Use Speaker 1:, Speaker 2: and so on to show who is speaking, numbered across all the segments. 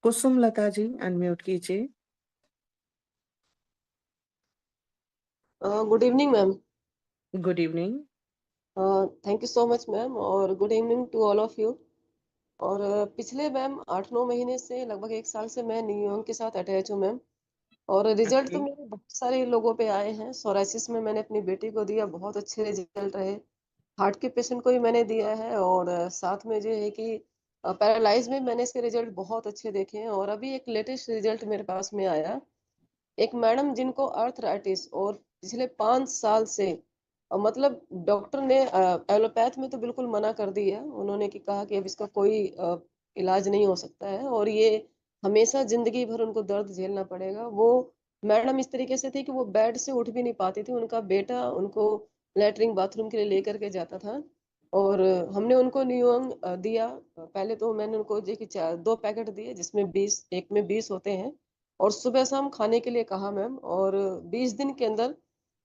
Speaker 1: कुसुम Lata ji unmute कीजिए।
Speaker 2: Good evening ma'am.
Speaker 1: Good evening.
Speaker 2: Thank you so much ma'am और good evening to all of you. और पिछले ma'am 8-9 महीने से लगभग 1 साल से मैं न्यूयॉर्क के साथ अटैच हूँ मैम। और रिजल्ट
Speaker 1: ओके।
Speaker 2: तो मेरे बहुत सारे लोगों पे आए हैं। सोराइसिस में मैंने अपनी बेटी को दिया, बहुत अच्छे रिजल्ट रहे। हार्ट के पेशेंट को भी मैंने दिया है और साथ में जो है कि पैरालाइज में मैंने इसके रिजल्ट बहुत अच्छे देखे हैं। और अभी एक लेटेस्ट रिजल्ट मेरे पास में आया, एक मैडम जिनको अर्थराइटिस और पिछले 5 साल से मतलब डॉक्टर ने एलोपैथ में तो बिल्कुल मना कर दी है। उन्होंने कि कहा कि अब इसका कोई इलाज नहीं हो सकता है और ये हमेशा जिंदगी भर उनको दर्द झेलना पड़ेगा। वो मैडम इस तरीके से थी कि वो बेड से उठ भी नहीं पाती थी, उनका बेटा उनको लेटरिन बाथरूम के लिए लेकर के जाता था। और हमने उनको न्यूअंग दिया। पहले तो मैंने उनको जो कि 2 पैकेट दिए जिसमें 20, एक में 20 होते हैं, और सुबह शाम खाने के लिए कहा मैम। और 20 दिन के अंदर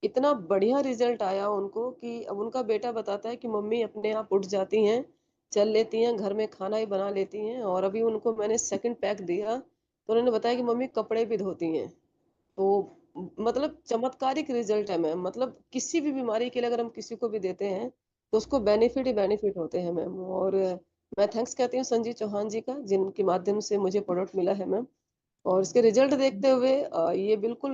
Speaker 2: इतना बढ़िया रिजल्ट आया उनको कि अब उनका बेटा बताता है कि मम्मी अपने आप उठ जाती हैं, चल लेती हैं, घर में खाना ही बना लेती हैं। और अभी उनको मैंने सेकंड पैक दिया तो उन्होंने बताया कि मम्मी कपड़े भी धोती हैं। तो मतलब चमत्कारिक रिजल्ट है मैम। मतलब किसी भी बीमारी के लिए अगर हम किसी को भी देते हैं तो उसको बेनिफिट ही बेनिफिट होते हैं मैम। और मैं थैंक्स कहती हूँ संजीव चौहान जी का, जिनके माध्यम से मुझे प्रोडक्ट मिला है मैम। और इसके रिजल्ट देखते हुए ये बिल्कुल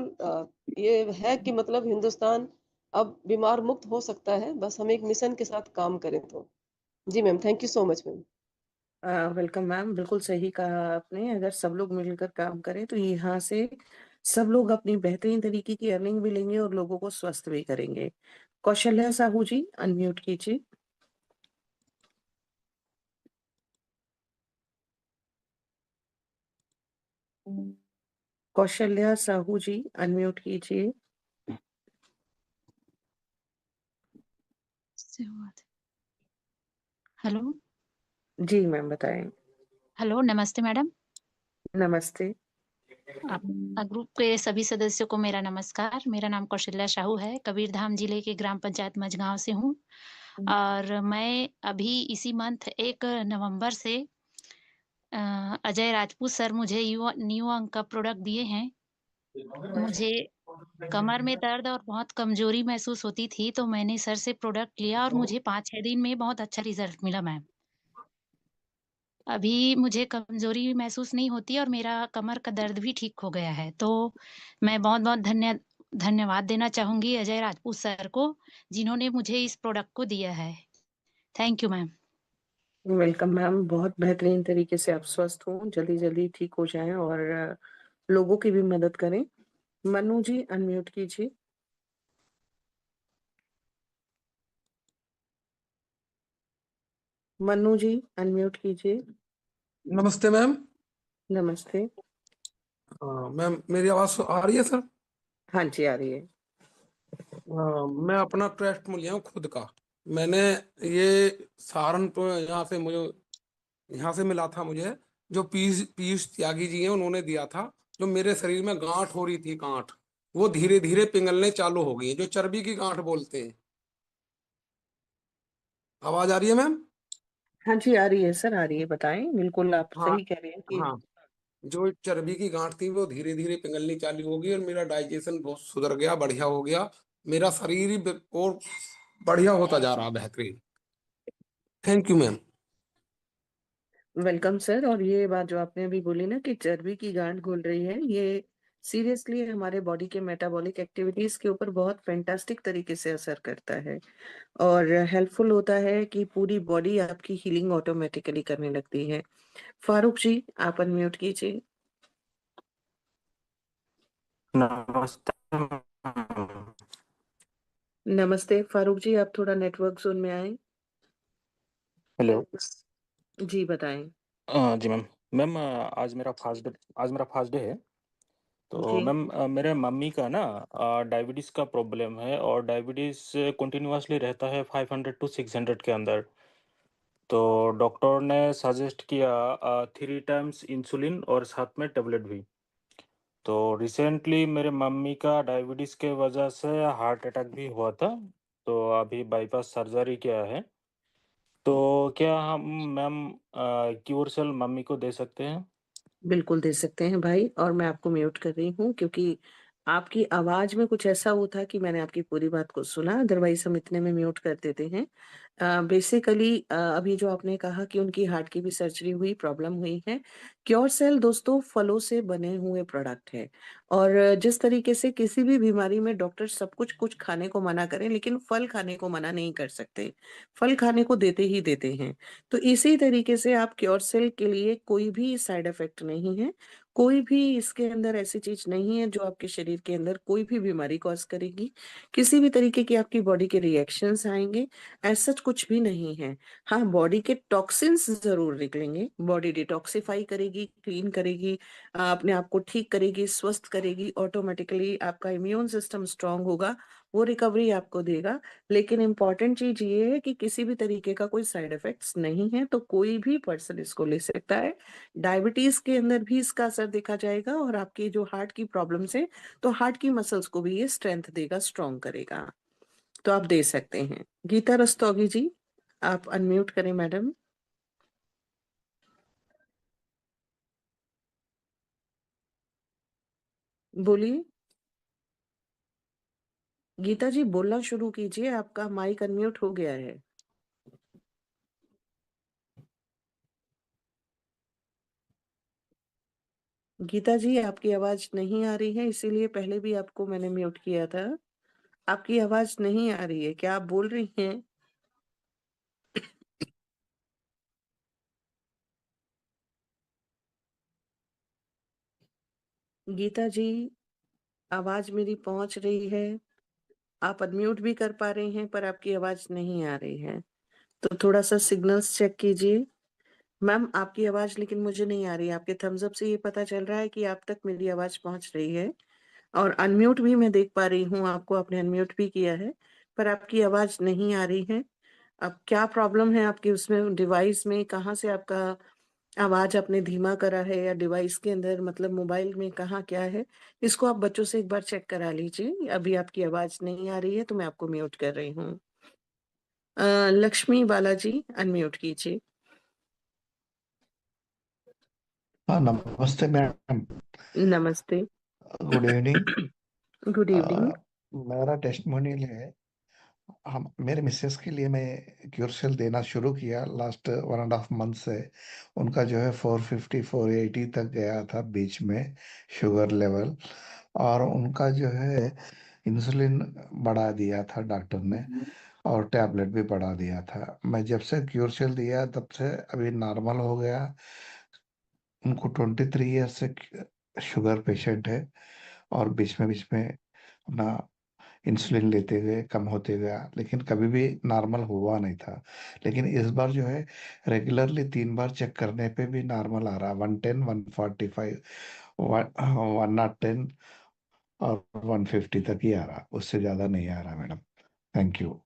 Speaker 2: ये है कि मतलब हिंदुस्तान अब बीमार मुक्त हो सकता है, बस हम एक मिशन के साथ काम करें तो। जी ma'am, thank you so much ma'am.
Speaker 1: Welcome ma'am, बिल्कुल सही कहा आपने। अगर सब लोग मिलकर काम करें तो यहाँ से सब लोग अपनी बेहतरीन तरीके की अर्निंग भी लेंगे और लोगों को स्वस्थ भी करेंगे। कौशल्या साहू जी अनम्यूट कीजिए। कौशल्या साहू जी अनम्यूट कीजिए।
Speaker 3: हेलो।
Speaker 1: जी मैम बताएं।
Speaker 3: हेलो, नमस्ते मैडम।
Speaker 1: नमस्ते।
Speaker 3: ग्रुप के सभी सदस्यों को मेरा नमस्कार। मेरा नाम कौशल्या साहू है, कबीरधाम जिले के ग्राम पंचायत मझगाँव से हूँ। और मैं अभी इसी मंथ 1 नवंबर से अजय राजपूत सर मुझे न्यू अंक का प्रोडक्ट दिए हैं। मुझे कमर में दर्द और बहुत कमज़ोरी महसूस होती थी, तो मैंने सर से प्रोडक्ट लिया और मुझे 5-6 दिन में बहुत अच्छा रिज़ल्ट मिला मैम। अभी मुझे कमज़ोरी महसूस नहीं होती और मेरा कमर का दर्द भी ठीक हो गया है। तो मैं बहुत-बहुत धन्यवाद देना चाहूँगी अजय राजपूत सर को, जिन्होंने मुझे इस प्रोडक्ट को दिया है। Thank you ma'am.
Speaker 1: Welcome ma'am, बहुत बेहतरीन तरीके से आप स्वस्थ हों, जल्दी जल्दी ठीक हो जाएं और लोगों की भी मदद करें। मनु जी अनम्यूट कीजिए। मनु जी अनम्यूट कीजिए।
Speaker 4: नमस्ते मैम।
Speaker 1: नमस्ते।
Speaker 4: मैम मेरी आवाज आ रही है सर?
Speaker 1: हाँ जी आ रही है।
Speaker 4: मैं अपना टेस्ट लिया हूँ खुद का। मैंने ये सहारनपुर यहाँ से मुझे यहाँ से मिला था मुझे। जो पीयूष पीयूष त्यागी जी हैं उन्होंने दिया था। जो मेरे शरीर में गांठ हो रही थी, गांठ वो धीरे धीरे पिघलने चालू हो गई है, जो चर्बी की गांठ बोलते हैं। आवाज आ रही है मैम?
Speaker 1: हाँ जी आ रही है सर, आ रही है, बताएं। बिल्कुल आप
Speaker 4: हाँ।
Speaker 1: सही कह रहे हैं कि
Speaker 4: हाँ, जो चर्बी की गांठ थी वो धीरे धीरे पिघलनी चालू हो गई और मेरा डाइजेशन बहुत सुधर गया, बढ़िया हो गया। मेरा शरीर ही और बढ़िया होता जा रहा, बेहतरीन। Thank you ma'am.
Speaker 1: Welcome sir. और ये बात जो आपने अभी बोली ना कि चर्बी की गांठ घुल रही है, ये सीरियसली हमारे बॉडी के मेटाबॉलिक एक्टिविटीज के ऊपर बहुत फैंटास्टिक तरीके से असर करता है और हेल्पफुल होता है कि पूरी बॉडी आपकी हीलिंग ऑटोमेटिकली करने लगती है। फारूक जी आप अनम्यूट कीजिए।
Speaker 5: नमस्ते मैम।
Speaker 1: नमस्ते फारूक जी, आप थोड़ा नेटवर्क जोन में आए।
Speaker 5: हेलो।
Speaker 1: जी बताएं।
Speaker 5: जी मैम। मैम आज मेरा फास्ट डे है। तो
Speaker 1: जी।
Speaker 5: मैम मेरे मम्मी का ना डायबिटीज़ का प्रॉब्लम है और डायबिटीज़ कंटिन्यूअसली रहता है 500 टू 600 के अंदर। तो डॉक्टर ने सजेस्ट किया 3 टाइम्स इंसुलिन और साथ में टेबलेट भी। तो रिसेंटली मेरे मम्मी का डायबिटीज़ के वजह से हार्ट अटैक भी हुआ था। तो अभी बाईपास सर्जरी किया है। तो क्या हम मैम क्यूर सेल मम्मी को दे सकते हैं?
Speaker 1: बिल्कुल दे सकते हैं भाई, और मैं आपको म्यूट कर रही हूँ क्योंकि आपकी आवाज में कुछ ऐसा वो था कि मैंने आपकी पूरी बात को सुना, अदरवाइज हम इतने में म्यूट कर देते हैं। बेसिकली अभी जो आपने कहा कि उनकी हार्ट की भी सर्जरी हुई, प्रॉब्लम हुई है। क्योर सेल दोस्तों फलों से बने हुए प्रोडक्ट है, और जिस तरीके से किसी भी बीमारी में डॉक्टर सब कुछ खाने को मना करें, लेकिन फल खाने को मना नहीं कर सकते, फल खाने को देते ही देते हैं। तो इसी तरीके से आप क्योर सेल के लिए कोई भी साइड इफेक्ट नहीं है, कोई भी इसके अंदर ऐसी चीज नहीं है जो आपके शरीर के अंदर कोई भी बीमारी कॉज करेगी, किसी भी तरीके की आपकी बॉडी के रिएक्शंस आएंगे, ऐसा कुछ भी नहीं है। हाँ, बॉडी के टॉक्सिन्स जरूर निकलेंगे, बॉडी डिटॉक्सिफाई करेगी, क्लीन करेगी, अपने आप को ठीक करेगी, स्वस्थ करेगी, ऑटोमेटिकली आपका इम्यून सिस्टम स्ट्रांग होगा, वो रिकवरी आपको देगा। लेकिन इम्पॉर्टेंट चीज ये है कि किसी भी तरीके का कोई साइड इफेक्ट्स नहीं है, तो कोई भी पर्सन इसको ले सकता है। डायबिटीज के अंदर भी इसका असर देखा जाएगा, और आपकी जो हार्ट की प्रॉब्लम्स है, तो हार्ट की मसल्स को भी ये स्ट्रेंथ देगा, स्ट्रांग करेगा। तो आप दे सकते हैं। गीता रस्तोगी जी, आप अनम्यूट करें मैडम। बोलिए गीता जी, बोलना शुरू कीजिए, आपका माइक अनम्यूट हो गया है। गीता जी, आपकी आवाज नहीं आ रही है, इसीलिए पहले भी आपको मैंने म्यूट किया था। आपकी आवाज नहीं आ रही है, क्या आप बोल रही हैं? गीता जी, आवाज मेरी पहुंच रही है, आप अनम्यूट भी कर पा रहे हैं, पर आपकी आवाज नहीं आ रही है। तो थोड़ा सा सिग्नल्स चेक कीजिए। मैम, आपकी आवाज लेकिन मुझे नहीं आ रही है। आपके थम्स अप से ये पता चल रहा है कि आप तक मेरी आवाज पहुंच रही है, और अनम्यूट भी मैं देख पा रही हूँ, आपको आपने अनम्यूट भी किया है, पर आपकी आवाज नहीं आ रही है। अब क्या प्रॉब्लम है आपकी उसमें, डिवाइस में कहाँ से आपका आवाज आपने धीमा करा है, या डिवाइस के अंदर मतलब मोबाइल में कहाँ क्या है? इसको आप बच्चों से एक बार चेक करा लीजिए। अभी आपकी आवाज नहीं आ रही है, तो मैं आपको म्यूट कर रही हूँ। लक्ष्मी बालाजी, अनम्यूट कीजिए।
Speaker 6: हाँ, नमस्ते मैम।
Speaker 1: नमस्ते।
Speaker 6: Good evening.
Speaker 1: Good evening.
Speaker 6: मेरा टेस्टिमोनियल है। हम मेरे मिसेस के लिए मैं क्योर सेल देना शुरू किया लास्ट 1.5 मंथ से। उनका जो है 450 480 तक गया था बीच में शुगर लेवल, और उनका जो है इंसुलिन बढ़ा दिया था डॉक्टर ने, और टैबलेट भी बढ़ा दिया था। मैं जब से क्योर सेल दिया तब से अभी नॉर्मल हो गया। उनको 23 ईयर्स से शुगर पेशेंट है, और बीच में अपना इंसुलिन लेते गए, कम होते गया, लेकिन कभी भी नॉर्मल हुआ नहीं था। लेकिन इस बार जो है रेगुलरली 3 बार चेक करने पे भी नॉर्मल आ रहा, 110 145 110 और 150 तक ही आ रहा, उससे ज्यादा नहीं आ रहा मैडम। Thank you.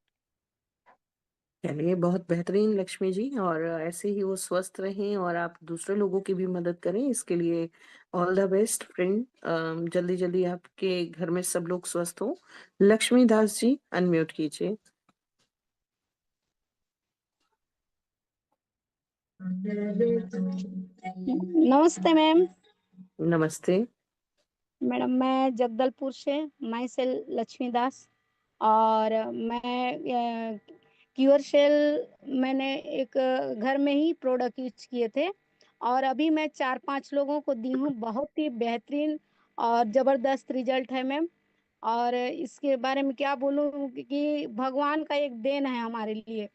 Speaker 1: चलिए, बहुत बेहतरीन लक्ष्मी जी, और ऐसे ही वो स्वस्थ रहें और आप दूसरे लोगों की भी मदद करें, इसके लिए ऑल द बेस्ट फ्रेंड। जल्दी जल्दी आपके घर में सब लोग स्वस्थ हो। लक्ष्मी दास जी, अनम्यूट कीजिए।
Speaker 7: नमस्ते मैम।
Speaker 1: नमस्ते।
Speaker 7: मैडम, मैं जगदलपुर से माई सेल लक्ष्मी दास, और मैं क्यूर सेल मैंने एक घर में ही प्रोडक्ट यूज किए थे, और अभी मैं 4-5 लोगों को दी हूँ। बहुत ही बेहतरीन और ज़बरदस्त रिजल्ट है मैम। और इसके बारे में क्या बोलूँ कि भगवान का एक देन है हमारे लिए।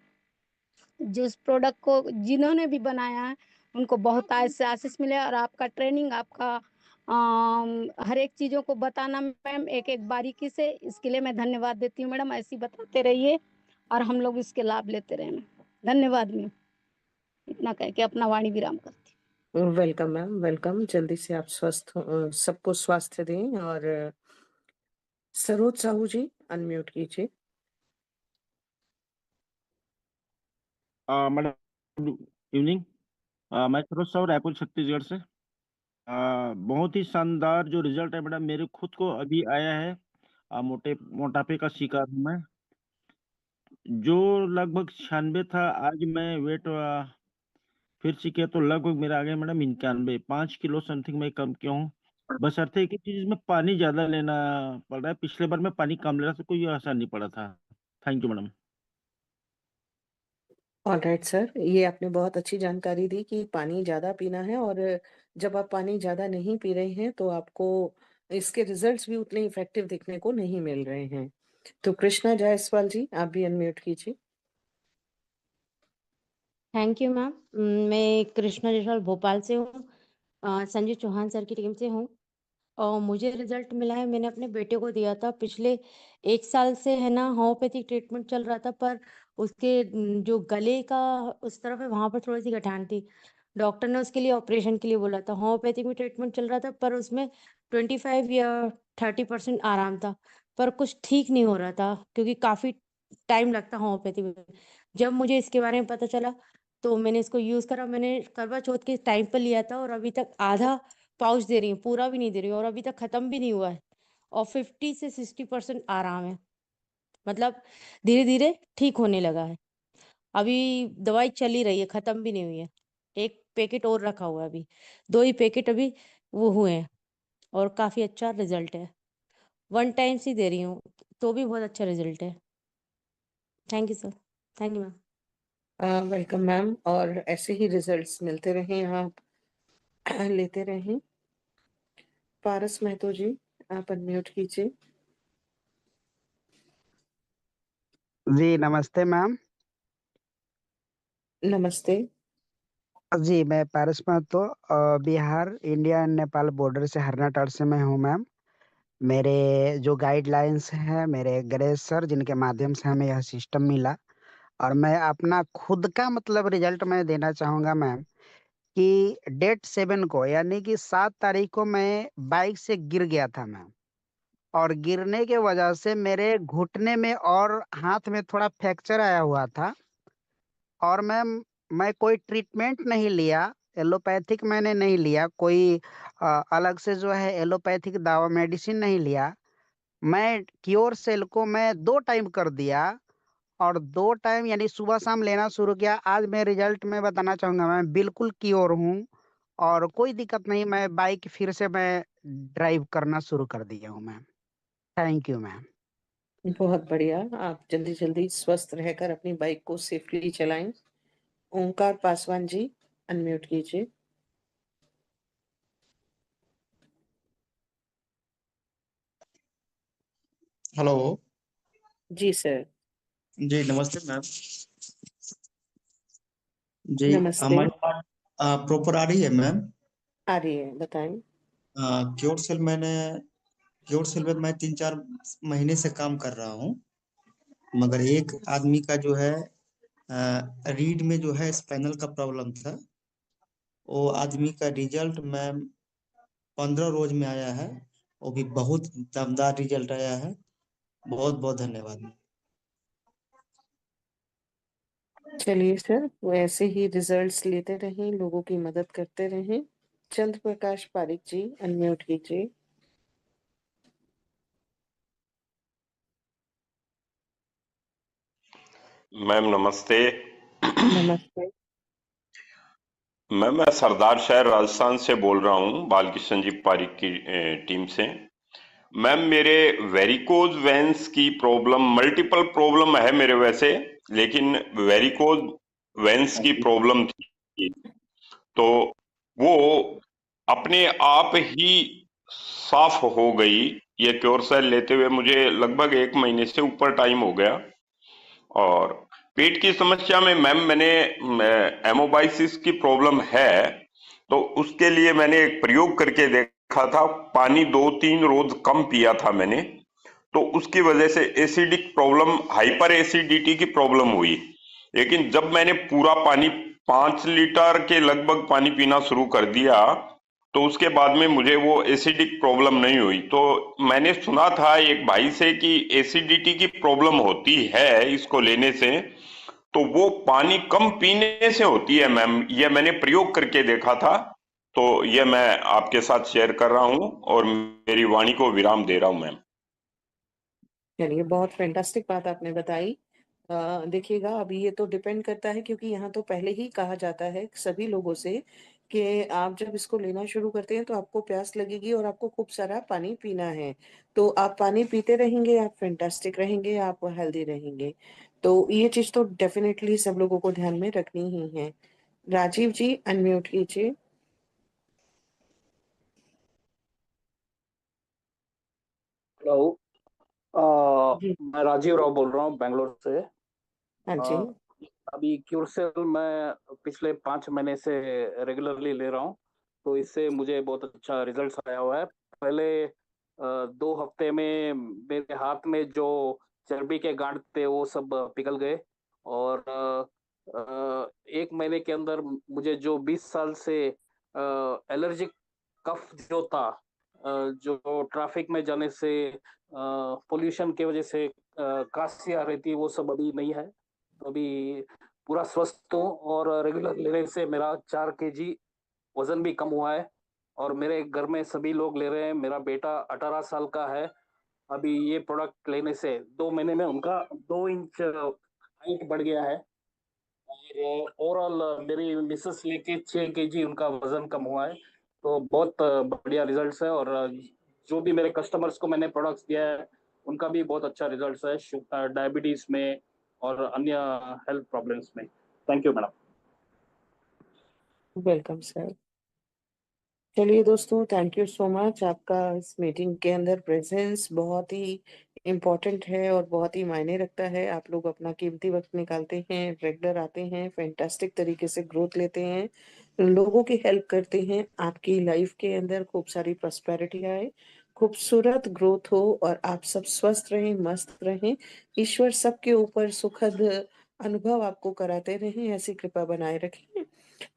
Speaker 7: जिस प्रोडक्ट को जिन्होंने भी बनाया है उनको बहुत आशीष मिले, और आपका ट्रेनिंग, आपका हर एक चीज़ों को बताना मैम एक एक बारीकी से, इसके लिए मैं धन्यवाद देती हूँ मैडम। ऐसे ही बताते रहिए और हम लोग इसके लाभ लेते रहें मैम। धन्यवाद मैम। इतना कह के अपना वाणी विराम करती हूँ।
Speaker 1: Welcome ma'am, welcome. जल्दी से आप स्वस्थ सबको स्वास्थ्य दें। और सरोज साहू जी, अनम्यूट कीजिए।
Speaker 8: Madam, good evening. मैं सरोज साहू, रायपुर छत्तीसगढ़ से। बहुत ही शानदार जो रिजल्ट है मैडम, मेरे खुद को अभी आया है। मोटापे का शिकार हूँ मैं, जो लगभग 96 था। आज मैं वेट फिर से किया तो लगभग मेरा आ गया मैडम 91, 5 किलो समथिंग मैं कम किया हूँ। बस अर्थ है कि चीज में पानी ज्यादा लेना पड़ रहा है। पिछले बार मैं पानी कम ले रहा था, कोई असर नहीं पड़ा था। Thank you madam.
Speaker 1: Alright sir, ये आपने बहुत अच्छी जानकारी दी कि पानी ज्यादा पीना है, और जब आप पानी ज्यादा नहीं पी रहे हैं तो आपको इसके रिजल्ट्स भी उतने इफेक्टिव देखने को नहीं मिल रहे हैं। तो कृष्णा जायसवाल जी, आप भी अनम्यूट कीजिए।
Speaker 9: Thank you ma'am. मैं कृष्णा जायसवाल भोपाल से हूँ, संजय चौहान सर की टीम से हूँ। और मुझे रिजल्ट मिला है, मैंने अपने बेटे को दिया था। पिछले 1 साल से है ना होम्योपैथिक ट्रीटमेंट चल रहा था, पर उसके जो गले का उस तरफ है वहाँ पर थोड़ी सी गठान थी। डॉक्टर ने उसके लिए ऑपरेशन के लिए बोला था। होम्योपैथिक में ट्रीटमेंट चल रहा था, पर उसमें 25 या 30% आराम था, पर कुछ ठीक नहीं हो रहा था, क्योंकि काफ़ी टाइम लगता होम्योपैथी में। जब मुझे इसके बारे में पता चला तो मैंने इसको यूज़ करा। मैंने करवा चौथ के टाइम पर लिया था, और अभी तक आधा पाउच दे रही हूँ, पूरा भी नहीं दे रही हूँ, और अभी तक खत्म भी नहीं हुआ है। और 50 से 60% आराम है, मतलब धीरे धीरे ठीक होने लगा है। अभी दवाई चल ही रही है, खत्म भी नहीं हुई है। एक पैकेट और रखा हुआ है, अभी 2 ही पैकेट अभी वो हुए हैं, और काफ़ी अच्छा रिजल्ट है। 1 टाइम ही दे रही हूँ, तो भी बहुत अच्छा रिजल्ट है। Thank you sir. Thank you ma'am.
Speaker 1: Welcome ma'am, और ऐसे ही रिजल्ट्स मिलते रहें, आप लेते रहें। पारस महतो जी, आप अनम्यूट कीजिए।
Speaker 10: जी नमस्ते मैम।
Speaker 1: नमस्ते।
Speaker 10: जी मैं Paras Mahato, Bihar India and Nepal border से हरनाटाड़ से मैं हूँ मैम। मेरे जो गाइडलाइंस हैं मेरे गणेश सर, जिनके माध्यम से हमें यह सिस्टम मिला, और मैं अपना खुद का मतलब रिजल्ट मैं देना चाहूँगा मैम, कि डेट 7 को यानी कि 7 तारीख को मैं बाइक से गिर गया था मैम। और गिरने के वजह से मेरे घुटने में और हाथ में थोड़ा फ्रैक्चर आया हुआ था। और मैम मैं कोई ट्रीटमेंट नहीं लिया, एलोपैथिक मैंने नहीं लिया, कोई अलग से जो है एलोपैथिक दवा मेडिसिन नहीं लिया। मैं क्योर सेल को मैं 2 टाइम कर दिया, और 2 टाइम यानी सुबह शाम लेना शुरू किया। आज मैं रिजल्ट में बताना चाहूँगा, मैं बिल्कुल क्योर हूँ, और कोई दिक्कत नहीं। मैं बाइक फिर से मैं ड्राइव करना शुरू कर दिया हूँ मैम। Thank you ma'am.
Speaker 1: बहुत बढ़िया, आप जल्दी जल्दी स्वस्थ रहकर अपनी बाइक को सेफली चलाएं। ओंकार पासवान जी, अनम्यूट कीजिए।
Speaker 11: हेलो।
Speaker 1: जी सर।
Speaker 11: जी नमस्ते मैम। जी
Speaker 1: नमस्ते।
Speaker 11: हमारी बात प्रॉपर आ रही है मैम?
Speaker 1: आ रही है, बताएं।
Speaker 11: क्योर सेल में मैं 3-4 महीने से काम कर रहा हूँ, मगर एक आदमी का जो है रीढ़ में जो है स्पाइनल का प्रॉब्लम था। वो आदमी का रिजल्ट मैम 15 रोज में आया है, वो भी बहुत दमदार रिजल्ट आया है। बहुत बहुत धन्यवाद।
Speaker 1: चलिए सर, वो ऐसे ही रिजल्ट्स लेते रहें, लोगों की मदद करते रहें। चंद्र प्रकाश पारिक जी, अनम्यूट कीजिए।
Speaker 12: मैम नमस्ते।
Speaker 1: नमस्ते।
Speaker 12: मैं सरदार शहर राजस्थान से बोल रहा हूँ, बालकिशन जी पारिक की टीम से। मैम मेरे वेरिकोज वेन्स की प्रॉब्लम, मल्टीपल प्रॉब्लम है मेरे वैसे, लेकिन वेरिकोज वेन्स की प्रॉब्लम थी, तो वो अपने आप ही साफ हो गई। ये क्योर सेल लेते हुए मुझे लगभग 1 महीने से ऊपर टाइम हो गया। और पेट की समस्या में मैम मैंने एमोबाइसिस की प्रॉब्लम है, तो उसके लिए मैंने एक प्रयोग करके देखा था। पानी 2-3 रोज कम पिया था मैंने, तो उसकी वजह से एसिडिक प्रॉब्लम, हाइपर एसिडिटी की प्रॉब्लम हुई। लेकिन जब मैंने पूरा पानी 5 लीटर के लगभग पानी पीना शुरू कर दिया, तो उसके बाद में मुझे वो एसिडिक प्रॉब्लम नहीं हुई। तो मैंने सुना था एक भाई से कि एसिडिटी की प्रॉब्लम होती है इसको लेने से, तो वो पानी कम पीने से होती है मैम। ये मैंने प्रयोग करके देखा था, तो ये मैं आपके साथ शेयर कर रहा हूं और मेरी वाणी को विराम दे रहा हूं मैम।
Speaker 1: चलिए, बहुत फैंटास्टिक बात आपने बताई। देखिएगा, अभी ये तो डिपेंड करता है, क्योंकि यहाँ तो पहले ही कहा जाता है सभी लोगों से कि आप जब इसको लेना शुरू करते हैं तो आपको प्यास लगेगी और आपको खूब सारा पानी पीना है। तो आप पानी पीते रहेंगे, आप फैंटास्टिक रहेंगे, आप हेल्दी रहेंगे। तो ये चीज तो डेफिनेटली सब लोगों को ध्यान में रखनी ही है। राजीव जी, अनम्यूट कीजिए।
Speaker 13: हेलो,
Speaker 1: जी।
Speaker 13: मैं राजीव राव बोल रहा हूँ बेंगलोर से।
Speaker 1: हाँ जी।
Speaker 13: अ, अभी क्यूरसेल मैं पिछले 5 महीने से रेगुलरली ले रहा हूँ, तो इससे मुझे बहुत अच्छा रिजल्ट आया हुआ है। पहले 2 हफ्ते में मेरे हाथ में जो चर्बी के गांठ थे वो सब पिघल गए, और 1 महीने के अंदर मुझे जो 20 साल से एलर्जिक कफ जो था, जो ट्रैफिक में जाने से, पोल्यूशन की वजह से खांसी आ रही थी, वो सब अभी नहीं है। अभी पूरा स्वस्थ हूँ, और रेगुलर लेने से मेरा 4 kg वजन भी कम हुआ है। और मेरे घर में सभी लोग ले रहे हैं। मेरा बेटा 18 साल का है। अभी ये प्रोडक्ट लेने से 2 महीने में उनका 2 इंच हाइट बढ़ गया है। और ओवरऑल मेरी मिसेस लेके 6 kg उनका वजन कम हुआ है। तो बहुत बढ़िया रिजल्ट्स है, और जो भी मेरे कस्टमर्स को मैंने प्रोडक्ट्स दिया है उनका भी बहुत अच्छा रिजल्ट्स है, डायबिटीज में और अन्य हेल्थ प्रॉब्लम्स में। Thank you madam.
Speaker 1: Welcome sir. चलिए दोस्तों, थैंक यू सो मच। आपका इस मीटिंग के अंदर प्रेजेंस बहुत ही इम्पोर्टेंट है और बहुत ही मायने रखता है। आप लोग अपना कीमती वक्त निकालते हैं, रेगुलर आते हैं, फैंटास्टिक तरीके से ग्रोथ लेते हैं, लोगों की हेल्प करते हैं। आपकी लाइफ के अंदर खूब सारी प्रॉस्पेरिटी आए, खूबसूरत ग्रोथ हो और आप सब स्वस्थ रहें, मस्त रहें। ईश्वर सबके ऊपर सुखद अनुभव आपको कराते रहें, ऐसी कृपा बनाए रखें।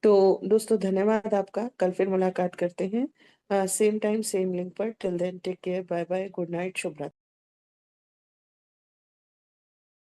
Speaker 1: तो दोस्तों, धन्यवाद आपका। कल फिर मुलाकात करते हैं, सेम टाइम सेम लिंक पर। Till then take care, bye bye, good night, शुभ रात्रि।